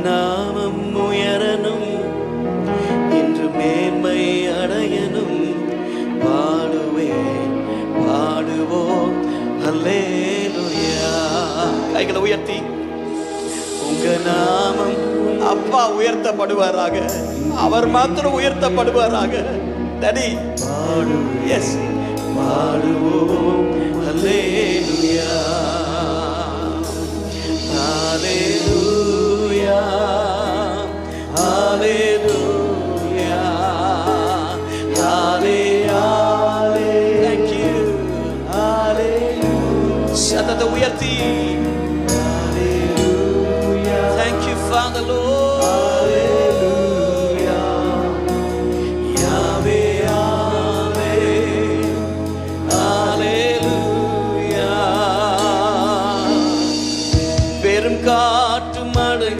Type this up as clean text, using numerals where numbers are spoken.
நாமம் உயரணும், இன்று மேன்மை அடையணும். பாடுவேன், பாடுவோம் அல்லேலூயா. கைகளை உயர்த்தி உங்க நாமம் அப்பா உயர்த்தப்படுவாராக, அவர் மாத்திரம் உயர்த்தப்படுவாராக. டடி எஸ் பாடுவோம் அல்லேலூயா, ஹalleluya, ஹalleluya, ஹalleluya. Thank you, hallelujah. சத்தத்தை உயர்த்தி Thank you, Father Lord.